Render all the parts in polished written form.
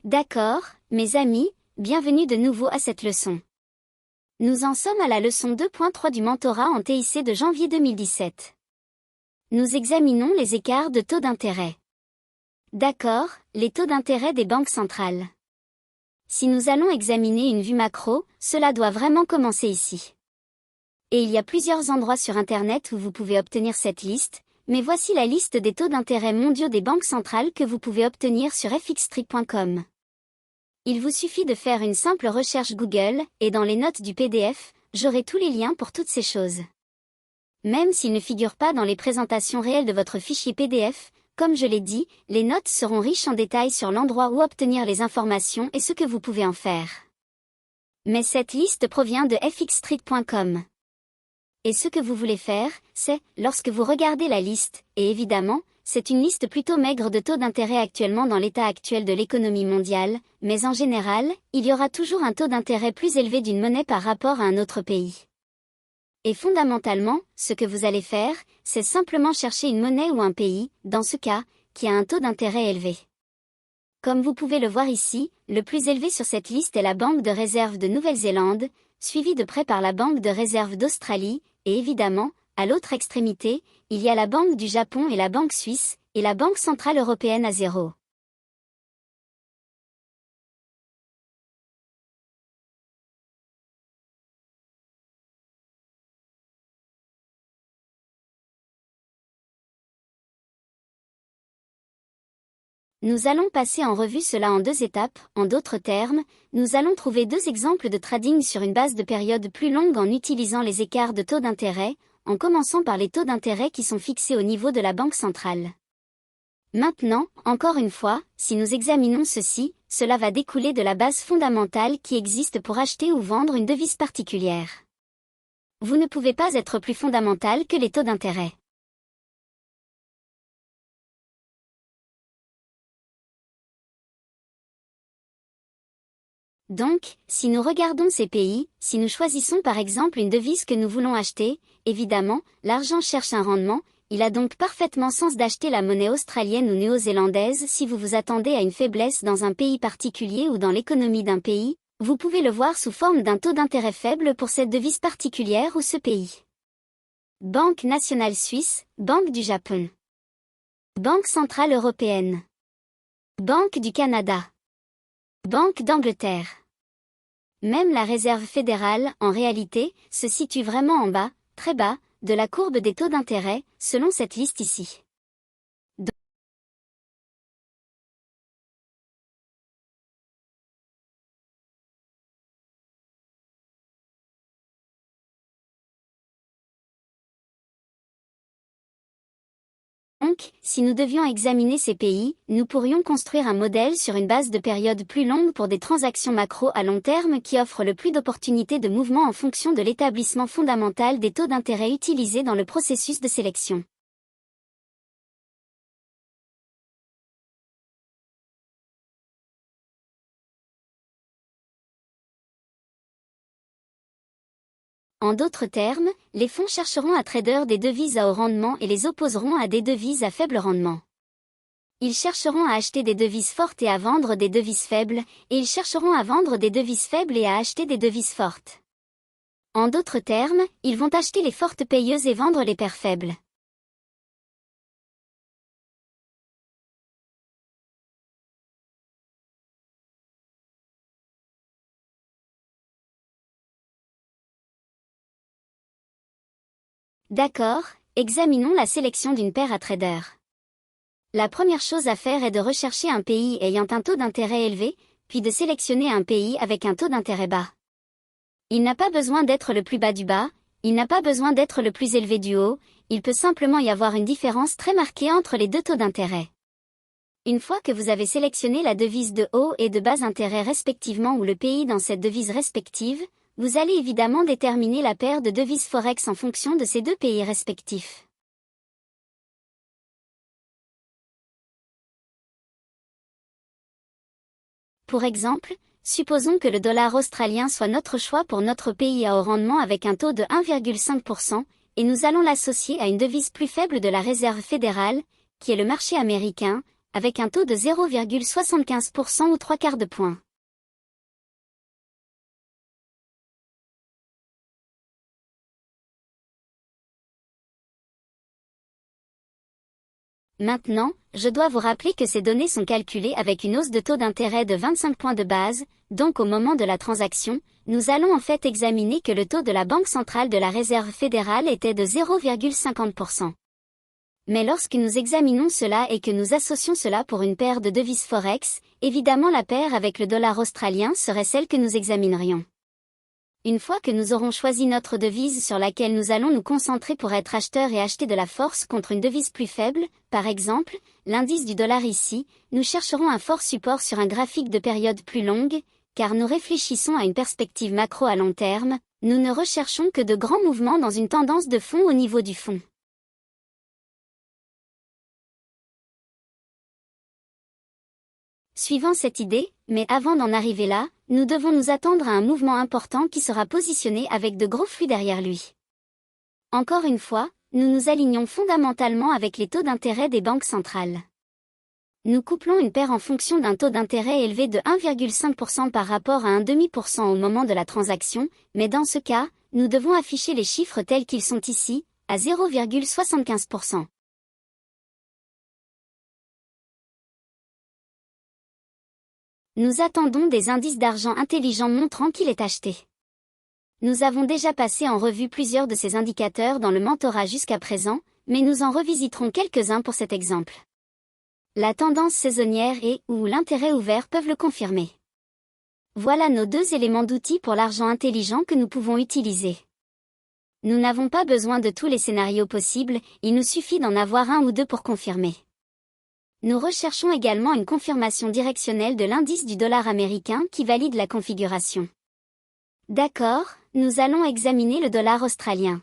D'accord, mes amis, bienvenue de nouveau à cette leçon. Nous en sommes à la leçon 2.3 du mentorat en TIC de janvier 2017. Nous examinons les écarts de taux d'intérêt. D'accord, les taux d'intérêt des banques centrales. Si nous allons examiner une vue macro, cela doit vraiment commencer ici. Et il y a plusieurs endroits sur Internet où vous pouvez obtenir cette liste, mais voici la liste des taux d'intérêt mondiaux des banques centrales que vous pouvez obtenir sur fxtree.com. Il vous suffit de faire une simple recherche Google, et dans les notes du PDF, j'aurai tous les liens pour toutes ces choses. Même s'ils ne figurent pas dans les présentations réelles de votre fichier PDF, comme je l'ai dit, les notes seront riches en détails sur l'endroit où obtenir les informations et ce que vous pouvez en faire. Mais cette liste provient de fxstreet.com. Et ce que vous voulez faire, c'est, lorsque vous regardez la liste, et évidemment, c'est une liste plutôt maigre de taux d'intérêt actuellement dans l'état actuel de l'économie mondiale, mais en général, il y aura toujours un taux d'intérêt plus élevé d'une monnaie par rapport à un autre pays. Et fondamentalement, ce que vous allez faire, c'est simplement chercher une monnaie ou un pays, dans ce cas, qui a un taux d'intérêt élevé. Comme vous pouvez le voir ici, le plus élevé sur cette liste est la Banque de réserve de Nouvelle-Zélande, suivie de près par la Banque de réserve d'Australie, et évidemment, à l'autre extrémité, il y a la Banque du Japon et la Banque suisse, et la Banque centrale européenne à 0. Nous allons passer en revue cela en deux étapes, en d'autres termes, nous allons trouver deux exemples de trading sur une base de période plus longue en utilisant les écarts de taux d'intérêt, en commençant par les taux d'intérêt qui sont fixés au niveau de la banque centrale. Maintenant, encore une fois, si nous examinons ceci, cela va découler de la base fondamentale qui existe pour acheter ou vendre une devise particulière. Vous ne pouvez pas être plus fondamental que les taux d'intérêt. Donc, si nous regardons ces pays, si nous choisissons par exemple une devise que nous voulons acheter, évidemment, l'argent cherche un rendement, il a donc parfaitement sens d'acheter la monnaie australienne ou néo-zélandaise si vous vous attendez à une faiblesse dans un pays particulier ou dans l'économie d'un pays, vous pouvez le voir sous forme d'un taux d'intérêt faible pour cette devise particulière ou ce pays. Banque nationale suisse, Banque du Japon. Banque centrale européenne. Banque du Canada. Banque d'Angleterre. Même la Réserve fédérale, en réalité, se situe vraiment en bas, très bas, de la courbe des taux d'intérêt, selon cette liste ici. Donc, si nous devions examiner ces pays, nous pourrions construire un modèle sur une base de période plus longue pour des transactions macro à long terme qui offrent le plus d'opportunités de mouvement en fonction de l'établissement fondamental des taux d'intérêt utilisés dans le processus de sélection. En d'autres termes, les fonds chercheront à trader des devises à haut rendement et les opposeront à des devises à faible rendement. Ils chercheront à acheter des devises fortes et à vendre des devises faibles, et ils chercheront à vendre des devises faibles et à acheter des devises fortes. En d'autres termes, ils vont acheter les fortes payeuses et vendre les paires faibles. D'accord, examinons la sélection d'une paire à trader. La première chose à faire est de rechercher un pays ayant un taux d'intérêt élevé, puis de sélectionner un pays avec un taux d'intérêt bas. Il n'a pas besoin d'être le plus bas du bas, il n'a pas besoin d'être le plus élevé du haut, il peut simplement y avoir une différence très marquée entre les deux taux d'intérêt. Une fois que vous avez sélectionné la devise de haut et de bas intérêt respectivement ou le pays dans cette devise respective, vous allez évidemment déterminer la paire de devises forex en fonction de ces deux pays respectifs. Pour exemple, supposons que le dollar australien soit notre choix pour notre pays à haut rendement avec un taux de 1,5%, et nous allons l'associer à une devise plus faible de la Réserve fédérale, qui est le marché américain, avec un taux de 0,75% ou 3/4 de point. Maintenant, je dois vous rappeler que ces données sont calculées avec une hausse de taux d'intérêt de 25 points de base, donc au moment de la transaction, nous allons en fait examiner que le taux de la Banque centrale de la Réserve fédérale était de 0,50%. Mais lorsque nous examinons cela et que nous associons cela pour une paire de devises Forex, évidemment la paire avec le dollar australien serait celle que nous examinerions. Une fois que nous aurons choisi notre devise sur laquelle nous allons nous concentrer pour être acheteurs et acheter de la force contre une devise plus faible, par exemple, l'indice du dollar ici, nous chercherons un fort support sur un graphique de période plus longue, car nous réfléchissons à une perspective macro à long terme, nous ne recherchons que de grands mouvements dans une tendance de fond au niveau du fond. Suivant cette idée, mais avant d'en arriver là, nous devons nous attendre à un mouvement important qui sera positionné avec de gros flux derrière lui. Encore une fois, nous nous alignons fondamentalement avec les taux d'intérêt des banques centrales. Nous couplons une paire en fonction d'un taux d'intérêt élevé de 1,5% par rapport à 1,5% au moment de la transaction, mais dans ce cas, nous devons afficher les chiffres tels qu'ils sont ici, à 0,75%. Nous attendons des indices d'argent intelligents montrant qu'il est acheté. Nous avons déjà passé en revue plusieurs de ces indicateurs dans le mentorat jusqu'à présent, mais nous en revisiterons quelques-uns pour cet exemple. La tendance saisonnière et ou l'intérêt ouvert peuvent le confirmer. Voilà nos deux éléments d'outils pour l'argent intelligent que nous pouvons utiliser. Nous n'avons pas besoin de tous les scénarios possibles, il nous suffit d'en avoir un ou deux pour confirmer. Nous recherchons également une confirmation directionnelle de l'indice du dollar américain qui valide la configuration. D'accord, nous allons examiner le dollar australien.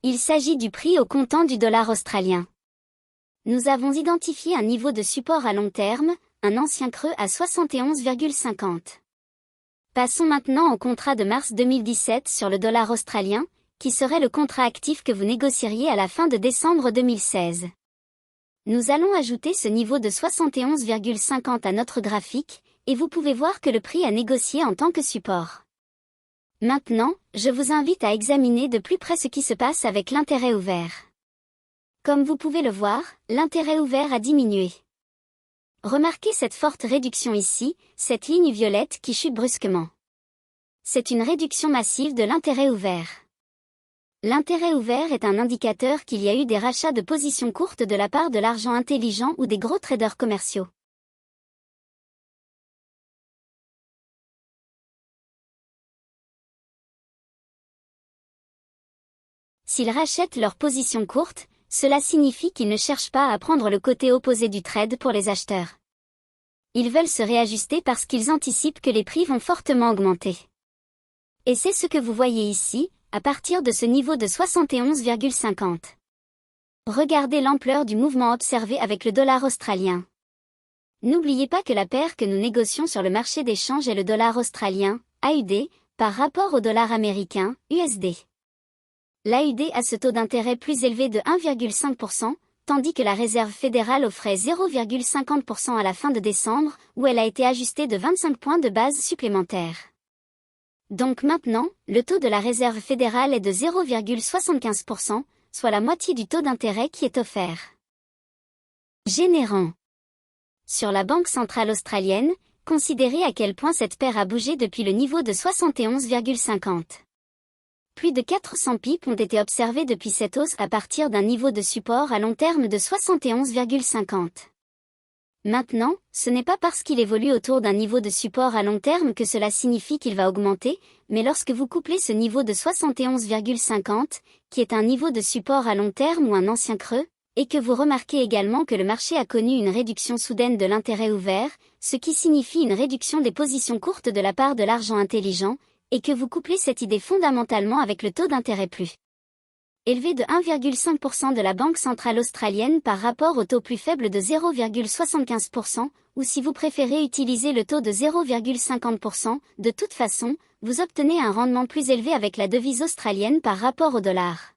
Il s'agit du prix au comptant du dollar australien. Nous avons identifié un niveau de support à long terme, un ancien creux à 71,50. Passons maintenant au contrat de mars 2017 sur le dollar australien, qui serait le contrat actif que vous négocieriez à la fin de décembre 2016. Nous allons ajouter ce niveau de 71,50 à notre graphique, et vous pouvez voir que le prix à négocier en tant que support. Maintenant, je vous invite à examiner de plus près ce qui se passe avec l'intérêt ouvert. Comme vous pouvez le voir, l'intérêt ouvert a diminué. Remarquez cette forte réduction ici, cette ligne violette qui chute brusquement. C'est une réduction massive de l'intérêt ouvert. L'intérêt ouvert est un indicateur qu'il y a eu des rachats de positions courtes de la part de l'argent intelligent ou des gros traders commerciaux. S'ils rachètent leurs positions courtes, cela signifie qu'ils ne cherchent pas à prendre le côté opposé du trade pour les acheteurs. Ils veulent se réajuster parce qu'ils anticipent que les prix vont fortement augmenter. Et c'est ce que vous voyez ici, à partir de ce niveau de 71,50. Regardez l'ampleur du mouvement observé avec le dollar australien. N'oubliez pas que la paire que nous négocions sur le marché d'échange est le dollar australien, AUD, par rapport au dollar américain, USD. L'AUD a ce taux d'intérêt plus élevé de 1,5%, tandis que la Réserve fédérale offrait 0,50% à la fin de décembre, où elle a été ajustée de 25 points de base supplémentaires. Donc maintenant, le taux de la Réserve fédérale est de 0,75%, soit la moitié du taux d'intérêt qui est offert. Générant. Sur la Banque centrale australienne, considérez à quel point cette paire a bougé depuis le niveau de 71,50. Plus de 400 pips ont été observés depuis cette hausse à partir d'un niveau de support à long terme de 71,50. Maintenant, ce n'est pas parce qu'il évolue autour d'un niveau de support à long terme que cela signifie qu'il va augmenter, mais lorsque vous couplez ce niveau de 71,50, qui est un niveau de support à long terme ou un ancien creux, et que vous remarquez également que le marché a connu une réduction soudaine de l'intérêt ouvert, ce qui signifie une réduction des positions courtes de la part de l'argent intelligent, et que vous couplez cette idée fondamentalement avec le taux d'intérêt plus élevé de 1,5% de la Banque centrale australienne par rapport au taux plus faible de 0,75%, ou si vous préférez utiliser le taux de 0,50%, de toute façon, vous obtenez un rendement plus élevé avec la devise australienne par rapport au dollar.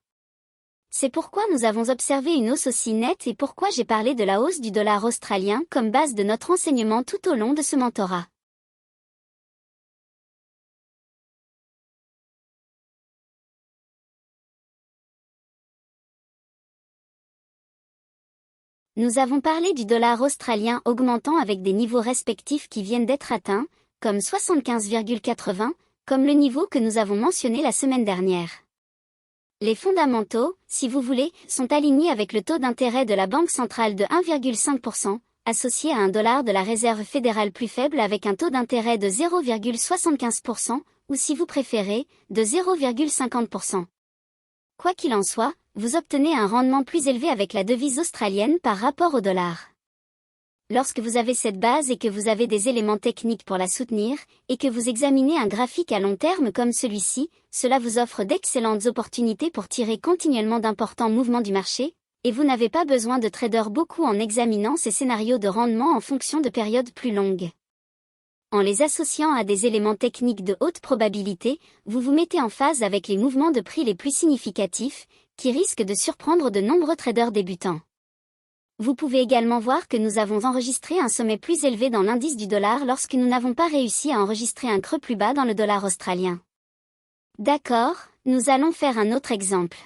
C'est pourquoi nous avons observé une hausse aussi nette et pourquoi j'ai parlé de la hausse du dollar australien comme base de notre enseignement tout au long de ce mentorat. Nous avons parlé du dollar australien augmentant avec des niveaux respectifs qui viennent d'être atteints, comme 75,80, comme le niveau que nous avons mentionné la semaine dernière. Les fondamentaux, si vous voulez, sont alignés avec le taux d'intérêt de la Banque centrale de 1,5%, associé à un dollar de la Réserve fédérale plus faible avec un taux d'intérêt de 0,75%, ou si vous préférez, de 0,50%. Quoi qu'il en soit, vous obtenez un rendement plus élevé avec la devise australienne par rapport au dollar. Lorsque vous avez cette base et que vous avez des éléments techniques pour la soutenir, et que vous examinez un graphique à long terme comme celui-ci, cela vous offre d'excellentes opportunités pour tirer continuellement d'importants mouvements du marché, et vous n'avez pas besoin de trader beaucoup en examinant ces scénarios de rendement en fonction de périodes plus longues. En les associant à des éléments techniques de haute probabilité, vous vous mettez en phase avec les mouvements de prix les plus significatifs, qui risquent de surprendre de nombreux traders débutants. Vous pouvez également voir que nous avons enregistré un sommet plus élevé dans l'indice du dollar lorsque nous n'avons pas réussi à enregistrer un creux plus bas dans le dollar australien. D'accord, nous allons faire un autre exemple.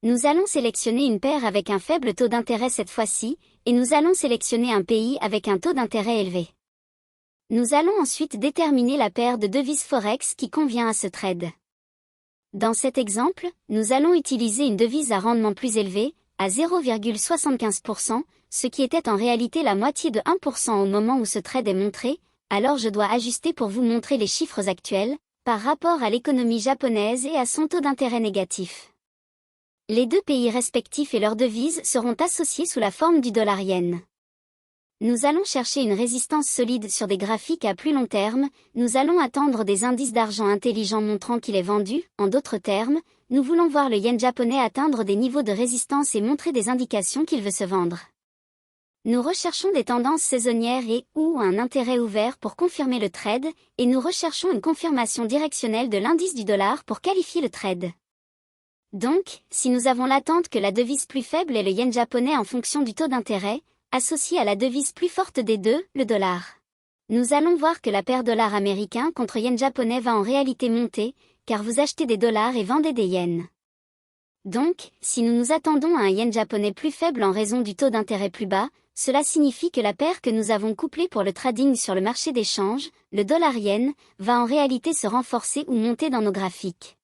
Nous allons sélectionner une paire avec un faible taux d'intérêt cette fois-ci, et nous allons sélectionner un pays avec un taux d'intérêt élevé. Nous allons ensuite déterminer la paire de devises Forex qui convient à ce trade. Dans cet exemple, nous allons utiliser une devise à rendement plus élevé, à 0,75%, ce qui était en réalité la moitié de 1% au moment où ce trade est montré, alors je dois ajuster pour vous montrer les chiffres actuels, par rapport à l'économie japonaise et à son taux d'intérêt négatif. Les deux pays respectifs et leurs devises seront associés sous la forme du dollar-yen. Nous allons chercher une résistance solide sur des graphiques à plus long terme, nous allons attendre des indices d'argent intelligents montrant qu'il est vendu, en d'autres termes, nous voulons voir le yen japonais atteindre des niveaux de résistance et montrer des indications qu'il veut se vendre. Nous recherchons des tendances saisonnières ou un intérêt ouvert pour confirmer le trade, et nous recherchons une confirmation directionnelle de l'indice du dollar pour qualifier le trade. Donc, si nous avons l'attente que la devise plus faible est le yen japonais en fonction du taux d'intérêt, associé à la devise plus forte des deux, le dollar. Nous allons voir que la paire dollar américain contre yen japonais va en réalité monter, car vous achetez des dollars et vendez des yens. Donc, si nous nous attendons à un yen japonais plus faible en raison du taux d'intérêt plus bas, cela signifie que la paire que nous avons couplée pour le trading sur le marché d'échange, le dollar yen, va en réalité se renforcer ou monter dans nos graphiques.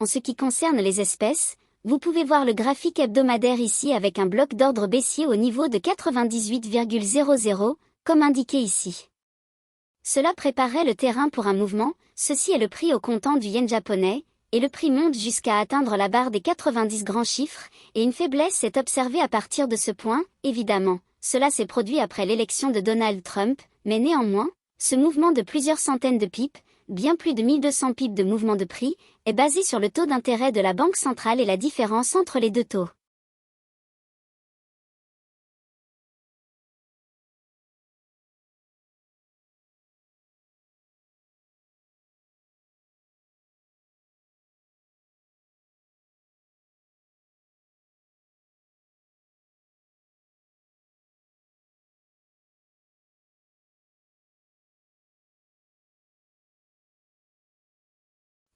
En ce qui concerne les espèces, vous pouvez voir le graphique hebdomadaire ici avec un bloc d'ordre baissier au niveau de 98,00, comme indiqué ici. Cela préparerait le terrain pour un mouvement, ceci est le prix au comptant du yen japonais, et le prix monte jusqu'à atteindre la barre des 90 grands chiffres, et une faiblesse est observée à partir de ce point, évidemment. Cela s'est produit après l'élection de Donald Trump, mais néanmoins, ce mouvement de plusieurs centaines de pips, bien plus de 1200 pips de mouvement de prix, est basé sur le taux d'intérêt de la Banque centrale et la différence entre les deux taux.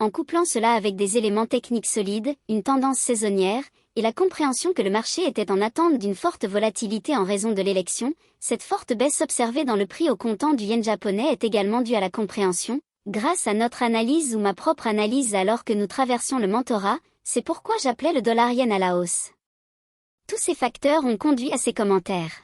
En couplant cela avec des éléments techniques solides, une tendance saisonnière, et la compréhension que le marché était en attente d'une forte volatilité en raison de l'élection, cette forte baisse observée dans le prix au comptant du yen japonais est également due à la compréhension, grâce à notre analyse ou ma propre analyse alors que nous traversions le mentorat, c'est pourquoi j'appelais le dollar yen à la hausse. Tous ces facteurs ont conduit à ces commentaires.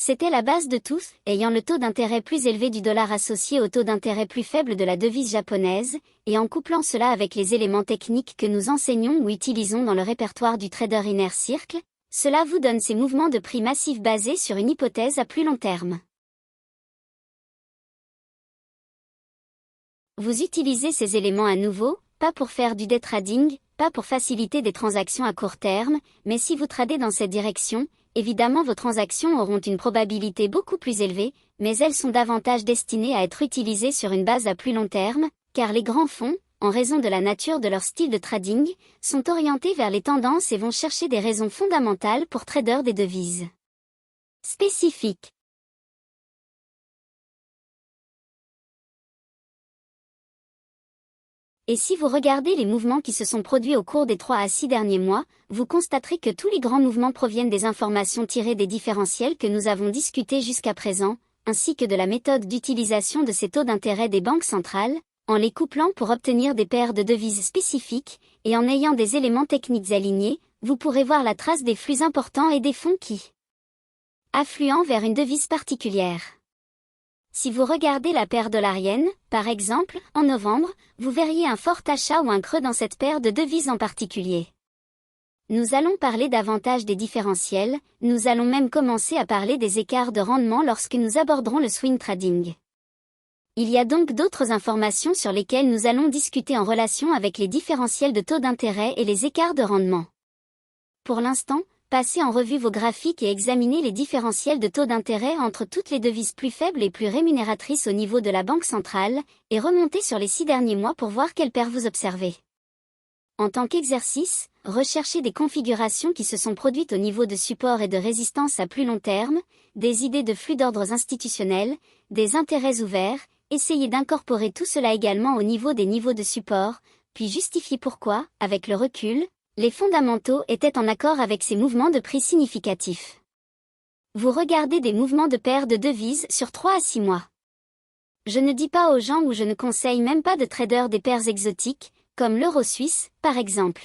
C'était la base de tout, ayant le taux d'intérêt plus élevé du dollar associé au taux d'intérêt plus faible de la devise japonaise, et en couplant cela avec les éléments techniques que nous enseignons ou utilisons dans le répertoire du Trader Inner Circle, cela vous donne ces mouvements de prix massifs basés sur une hypothèse à plus long terme. Vous utilisez ces éléments à nouveau, pas pour faire du day trading, pas pour faciliter des transactions à court terme, mais si vous tradez dans cette direction, évidemment vos transactions auront une probabilité beaucoup plus élevée, mais elles sont davantage destinées à être utilisées sur une base à plus long terme, car les grands fonds, en raison de la nature de leur style de trading, sont orientés vers les tendances et vont chercher des raisons fondamentales pour traders des devises spécifiques. Et si vous regardez les mouvements qui se sont produits au cours des 3 à 6 derniers mois, vous constaterez que tous les grands mouvements proviennent des informations tirées des différentiels que nous avons discutés jusqu'à présent, ainsi que de la méthode d'utilisation de ces taux d'intérêt des banques centrales, en les couplant pour obtenir des paires de devises spécifiques, et en ayant des éléments techniques alignés, vous pourrez voir la trace des flux importants et des fonds qui affluent vers une devise particulière. Si vous regardez la paire dollarienne, par exemple, en novembre, vous verriez un fort achat ou un creux dans cette paire de devises en particulier. Nous allons parler davantage des différentiels, nous allons même commencer à parler des écarts de rendement lorsque nous aborderons le swing trading. Il y a donc d'autres informations sur lesquelles nous allons discuter en relation avec les différentiels de taux d'intérêt et les écarts de rendement. Pour l'instant, passez en revue vos graphiques et examinez les différentiels de taux d'intérêt entre toutes les devises plus faibles et plus rémunératrices au niveau de la banque centrale, et remontez sur les 6 derniers mois pour voir quelles paires vous observez. En tant qu'exercice, recherchez des configurations qui se sont produites au niveau de support et de résistance à plus long terme, des idées de flux d'ordres institutionnels, des intérêts ouverts, essayez d'incorporer tout cela également au niveau des niveaux de support, puis justifiez pourquoi, avec le recul, les fondamentaux étaient en accord avec ces mouvements de prix significatifs. Vous regardez des mouvements de paires de devises sur 3 à 6 mois. Je ne dis pas aux gens ou je ne conseille même pas de traders des paires exotiques, comme l'euro suisse, par exemple.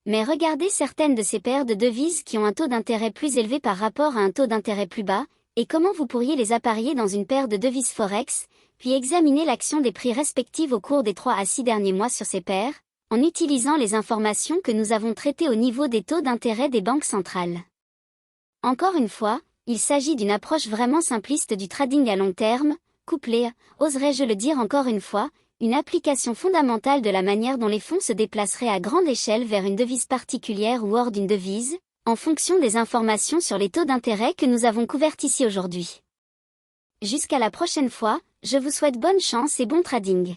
Mais regardez certaines de ces paires de devises qui ont un taux d'intérêt plus élevé par rapport à un taux d'intérêt plus bas, et comment vous pourriez les apparier dans une paire de devises Forex, puis examinez l'action des prix respectifs au cours des 3 à 6 derniers mois sur ces paires, en utilisant les informations que nous avons traitées au niveau des taux d'intérêt des banques centrales. Encore une fois, il s'agit d'une approche vraiment simpliste du trading à long terme, couplée à, oserais-je le dire encore une fois, une application fondamentale de la manière dont les fonds se déplaceraient à grande échelle vers une devise particulière ou hors d'une devise, en fonction des informations sur les taux d'intérêt que nous avons couvertes ici aujourd'hui. Jusqu'à la prochaine fois, je vous souhaite bonne chance et bon trading.